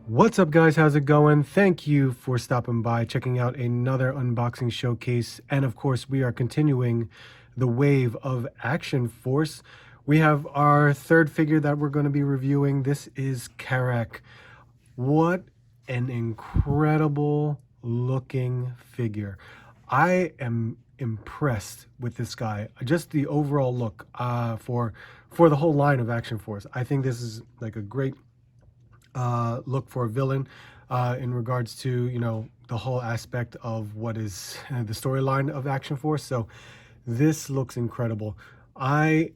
What's up, guys? How's it going? Thank you for stopping by, checking out another unboxing showcase. And of course, we are continuing the wave of Action Force. We have our third figure that we're going to be reviewing. This is Kerak. What an incredible looking figure. I am impressed with this guy. Just the overall look for the whole line of Action Force. I think this is like a great look for a villain in regards to, you know, the whole aspect of what is the storyline of Action Force. So this looks incredible. I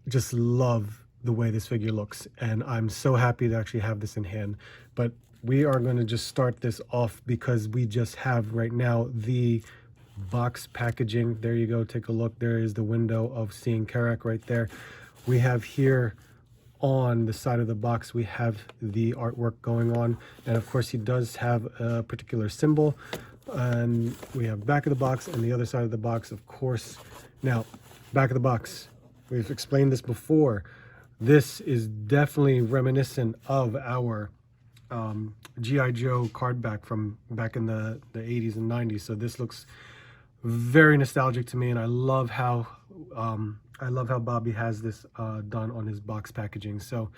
just love the way this figure looks, and I'm so happy to actually have this in hand. But we are going to just start this off because we just have right now the box packaging. There you go, take a look. There is the window of seeing Kerak right there. We have here on the side of the box, we have the artwork going on, and of course he does have a particular symbol. And we have back of the box and the other side of the box, of course. Now, back of the box, we've explained this before. This is definitely reminiscent of our G.I. Joe card back from back in the 80s and 90s. So this looks very nostalgic to me, and I love how Bobby has this done on his box packaging. So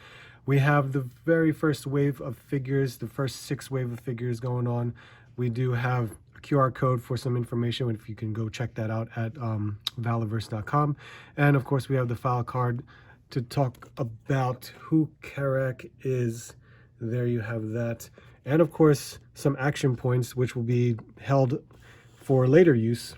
we have the very first wave of figures, the first 6 wave of figures going on. We do have a QR code for some information, if you can go check that out at Multiverse.com. And of course we have the file card to talk about who Kerak is. There you have that. And of course some action points which will be held for later use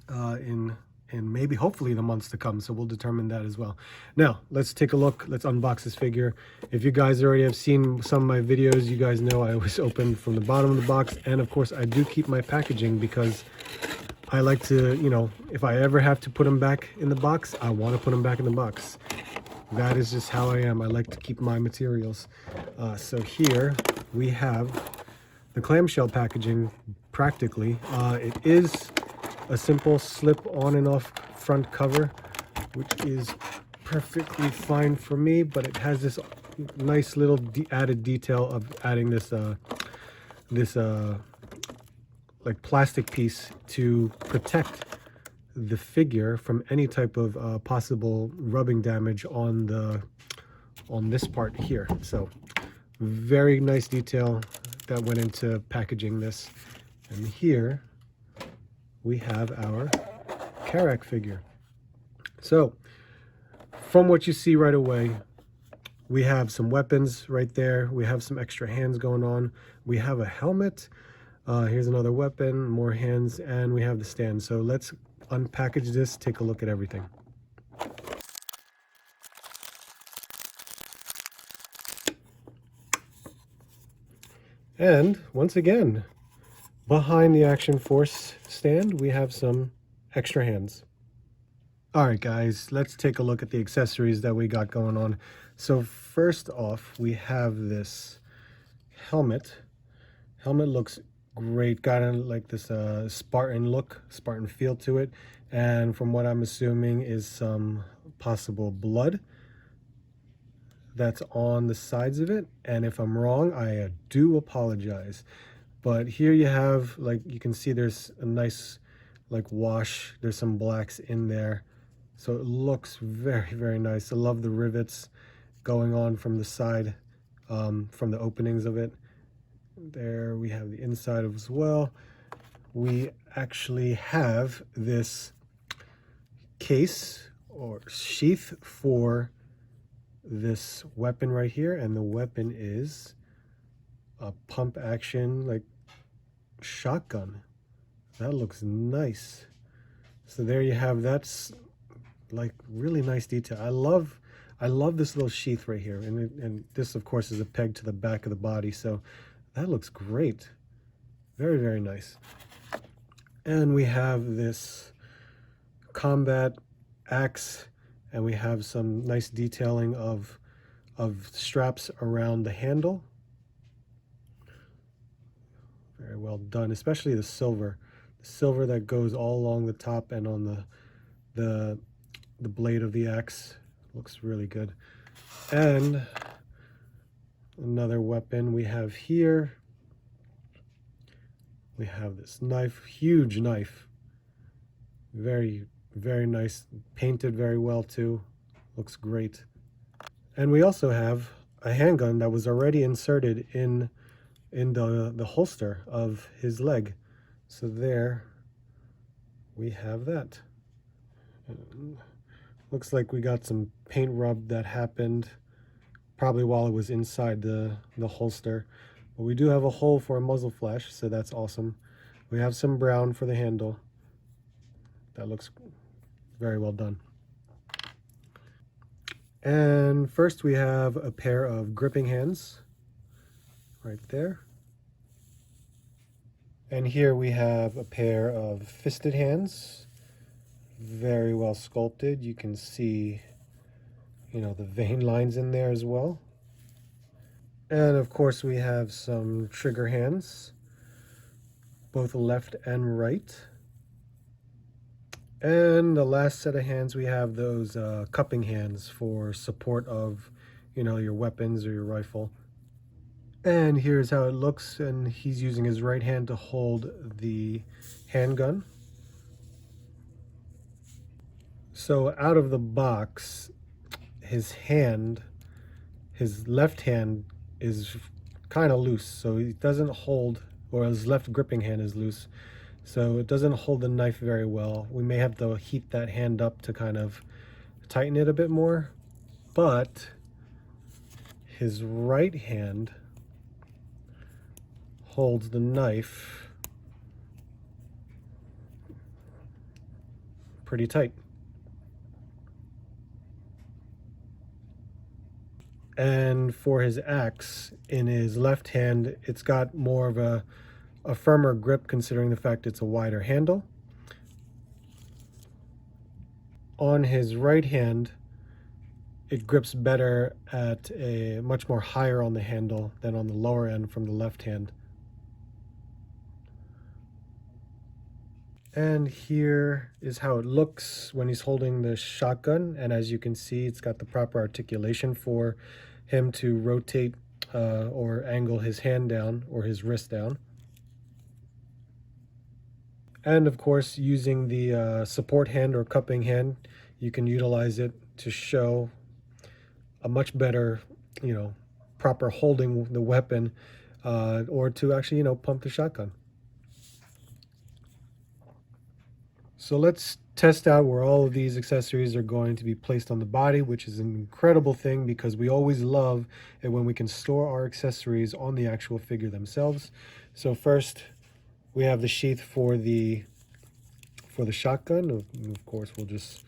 in maybe hopefully the months to come, so we'll determine that as well. Now let's take a look, let's unbox this figure. If you guys already have seen some of my videos, you guys know I always open from the bottom of the box, and of course I do keep my packaging because I like to, you know, if I ever have to put them back in the box, I want to put them back in the box. That is just how I am. I like to keep my materials. So here we have the clamshell packaging practically. It is a simple slip on and off front cover, which is perfectly fine for me, but it has this nice little added detail of adding this like plastic piece to protect the figure from any type of possible rubbing damage on this part here. So very nice detail that went into packaging this. And here we have our Kerak figure. So from what you see right away, we have some weapons right there. We have some extra hands going on. We have a helmet. Here's another weapon, more hands, and we have the stand. So let's unpackage this, take a look at everything. And once again, behind the Action Force stand, we have some extra hands. All right, guys, let's take a look at the accessories that we got going on. So first off, we have this helmet. Helmet looks great, got like this Spartan look, Spartan feel to it. And from what I'm assuming is some possible blood that's on the sides of it. And if I'm wrong, I do apologize. But here you have, like, you can see there's a nice like wash. There's some blacks in there. So it looks very, very nice. I love the rivets going on from the side, from the openings of it. There we have the inside as well. We actually have this case or sheath for this weapon right here. And the weapon is a pump action like shotgun. That looks nice. So there you have, that's like really nice detail. I love this little sheath right here, and this of course is a peg to the back of the body, so that looks great. Very, very nice. And we have this combat axe, and we have some nice detailing of straps around the handle. Very well done, especially the silver that goes all along the top and on the blade of the axe. Looks really good. And Another weapon we have here. We have this knife, huge knife. Very, very nice. Painted very well too. Looks great. And we also have a handgun that was already inserted in the holster of his leg. So there we have that. Looks like we got some paint rub that happened probably while it was inside the holster. But we do have a hole for a muzzle flash, so that's awesome. We have some brown for the handle. That looks very well done. And first we have a pair of gripping hands right there. And here we have a pair of fisted hands, very well sculpted. You can see, the vein lines in there as well. And of course we have some trigger hands, both left and right. And the last set of hands, we have those cupping hands for support of, your weapons or your rifle. And here's how it looks, and he's using his right hand to hold the handgun. So out of the box, his left hand is kind of loose, so he doesn't hold, or his left gripping hand is loose, so it doesn't hold the knife very well. We may have to heat that hand up to kind of tighten it a bit more, but his right hand holds the knife pretty tight. And for his axe, in his left hand, it's got more of a firmer grip considering the fact it's a wider handle. On his right hand, it grips better at a much more higher on the handle than on the lower end from the left hand. And here is how it looks when he's holding the shotgun. And as you can see, it's got the proper articulation for him to rotate or angle his hand down or his wrist down. And of course, using the support hand or cupping hand, you can utilize it to show a much better, proper holding the weapon or to actually, pump the shotgun. So let's test out where all of these accessories are going to be placed on the body, which is an incredible thing because we always love it when we can store our accessories on the actual figure themselves. So first, we have the sheath for the shotgun. Of course, we'll just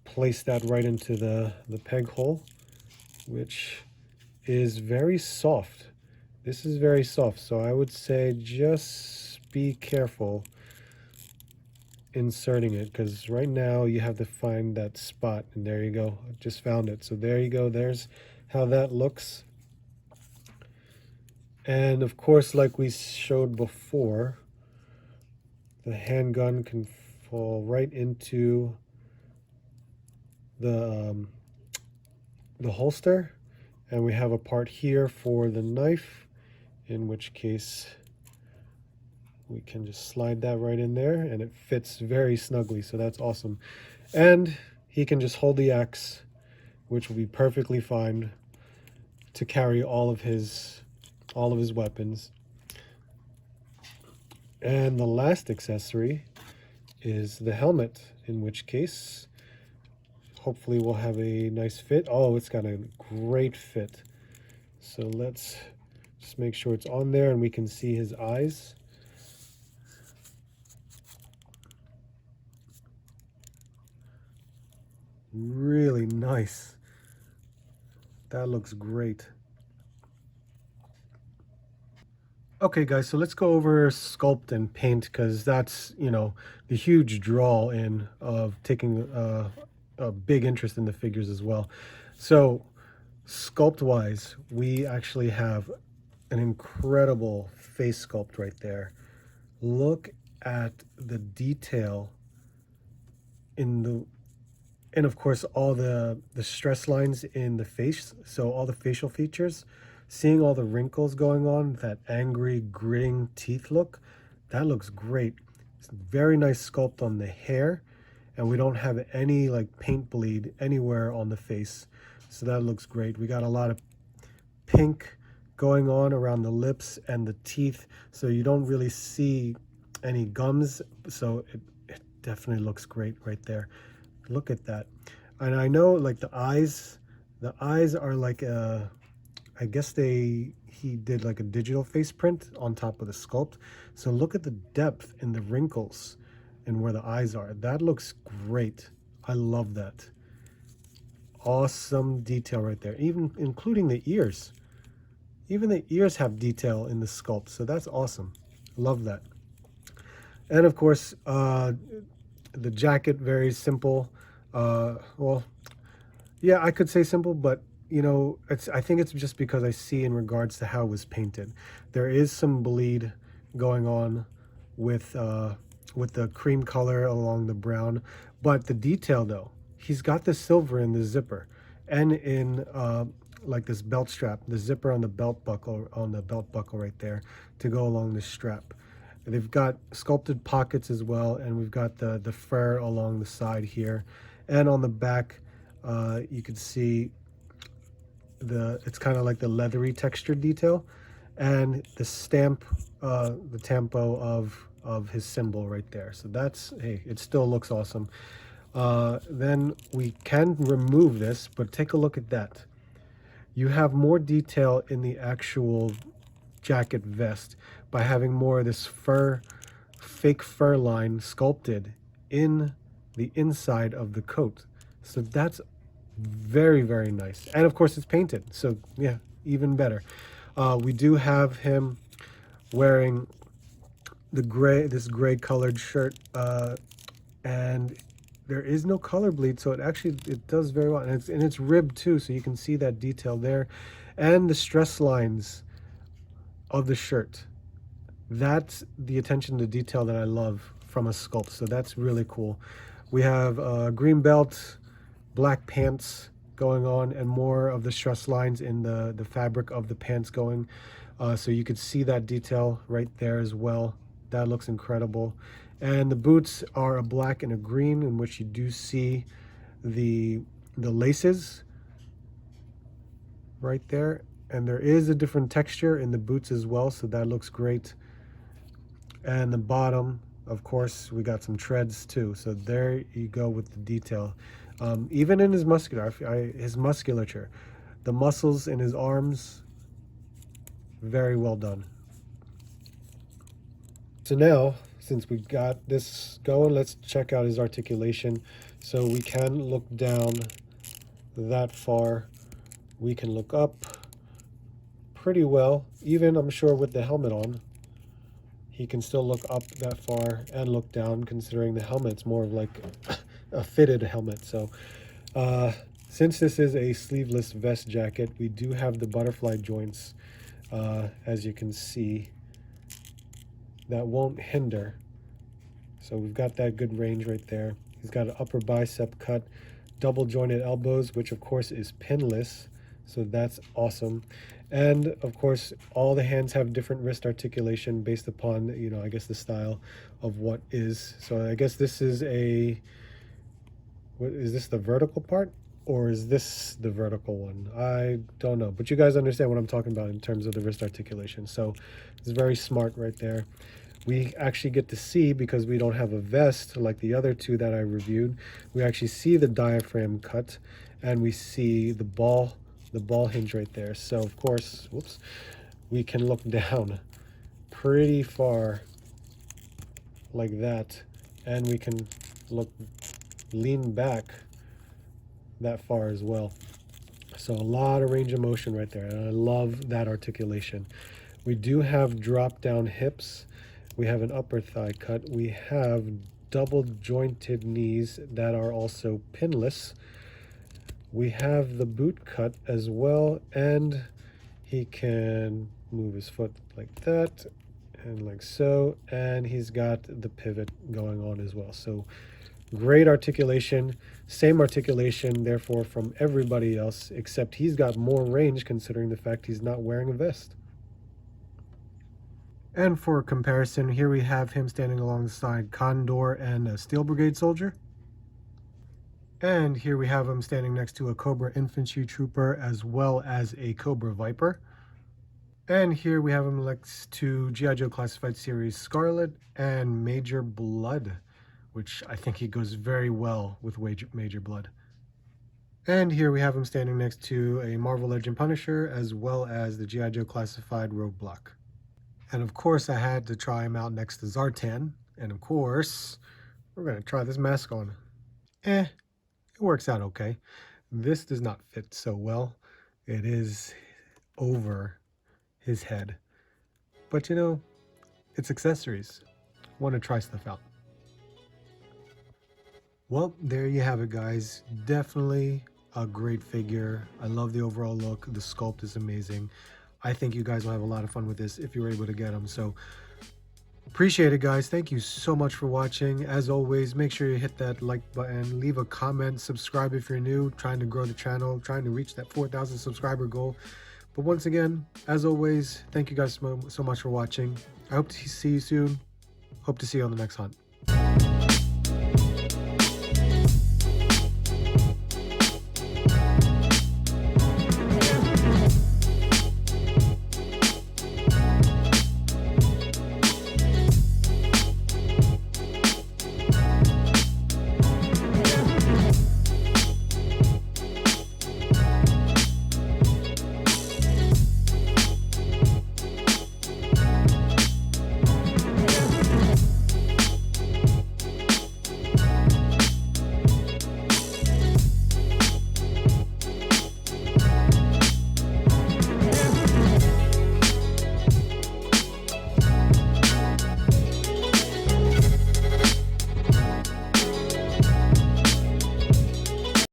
place that right into the peg hole, which is very soft. This is very soft, so I would say just be careful inserting it, because right now you have to find that spot, and there you go. I just found it. So there you go. There's how that looks. And of course, like we showed before, the handgun can fall right into the holster, and we have a part here for the knife, in which case we can just slide that right in there and it fits very snugly, so that's awesome. And he can just hold the axe, which will be perfectly fine to carry all of his weapons. And the last accessory is the helmet, in which case hopefully we'll have a nice fit. Oh, it's got a great fit. So let's just make sure it's on there and we can see his eyes. Really nice. That looks great. Okay guys, so let's go over sculpt and paint, because that's, the huge draw in of taking a big interest in the figures as well. So sculpt wise, we actually have an incredible face sculpt right there. Look at the detail and of course all the stress lines in the face, so all the facial features. seeing all the wrinkles going on, that angry gritting teeth look, that looks great. It's a very nice sculpt on the hair, and we don't have any like paint bleed anywhere on the face, so that looks great. We got a lot of pink going on around the lips and the teeth, so you don't really see any gums, so it definitely looks great right there. Look at that. And I know like the eyes are like I guess he did like a digital face print on top of the sculpt, so look at the depth in the wrinkles and where the eyes are. That looks great. I love that. Awesome detail right there, even including the ears. Even the ears have detail in the sculpt, so that's awesome. Love that. And of course, the jacket, very simple. Well, yeah, I could say simple, but you know, I think it's just because I see in regards to how it was painted. There is some bleed going on with the cream color along the brown, but the detail though, he's got the silver in the zipper and in like this belt strap, the zipper on the belt buckle right there to go along the strap. They've got sculpted pockets as well, and we've got the fur along the side here, and on the back you can see it's kind of like the leathery textured detail, and the stamp, the tampo of his symbol right there. So that's, hey, it still looks awesome. Then we can remove this, but take a look at that. You have more detail in the actual jacket vest by having more of this fake fur line sculpted in the inside of the coat. So that's very, very nice. And of course it's painted, so yeah, even better. We do have him wearing this gray colored shirt, and there is no color bleed, so it does very well, and it's ribbed too, so you can see that detail there, and the stress lines of the shirt. That's the attention to detail that I love from a sculpt, so that's really cool. We have a green belt, black pants going on, and more of the stress lines in the fabric of the pants going, so you could see that detail right there as well. That looks incredible. And the boots are a black and a green, in which you do see the laces right there, and there is a different texture in the boots as well, so that looks great. And the bottom, of course, we got some treads too, so there you go with the detail. Even in his his musculature, the muscles in his arms, very well done. So now, since we've got this going, let's check out his articulation. So we can look down that far. We can look up pretty well. Even, I'm sure, with the helmet on, he can still look up that far and look down, considering the helmet's more of like a fitted helmet. So since this is a sleeveless vest jacket, we do have the butterfly joints, as you can see, that won't hinder. So we've got that good range right there. He's got an upper bicep cut, double jointed elbows, which of course is pinless, so that's awesome. And of course, all the hands have different wrist articulation based upon, you know, I guess the style of what is. So I guess this is what is this, the vertical part? Or is this the vertical one? I don't know, but you guys understand what I'm talking about in terms of the wrist articulation. So it's very smart right there. We actually get to see, because we don't have a vest like the other two that I reviewed, we actually see the diaphragm cut, and we see the ball hinge right there. So of course, whoops, we can look down pretty far like that, and we can lean back that far as well. So a lot of range of motion right there, and I love that articulation. We do have drop down hips. We have an upper thigh cut. We have double jointed knees that are also pinless. We have the boot cut as well, and he can move his foot like that and like so, and he's got the pivot going on as well. So Great articulation, same articulation, therefore, from everybody else, except he's got more range considering the fact he's not wearing a vest. And for comparison, here we have him standing alongside Condor and a Steel Brigade soldier. And here we have him standing next to a Cobra Infantry Trooper as well as a Cobra Viper. And here we have him next to G.I. Joe Classified Series Scarlet and Major Blood, which I think he goes very well with Major Blood. And here we have him standing next to a Marvel Legend Punisher as well as the G.I. Joe Classified Roadblock. And of course I had to try him out next to Zartan. And of course, we're going to try this mask on. It works out okay. This does not fit so well. It is over his head. But you know, it's accessories. Want to try stuff out. Well, there you have it, guys. Definitely a great figure. I love the overall look. The sculpt is amazing. I think you guys will have a lot of fun with this if you're able to get them. So appreciate it, guys. Thank you so much for watching. As always, make sure you hit that like button, leave a comment, subscribe if you're new, trying to grow the channel, trying to reach that 4,000 subscriber goal. But once again, as always, thank you guys so much for watching. I hope to see you soon. Hope to see you on the next hunt.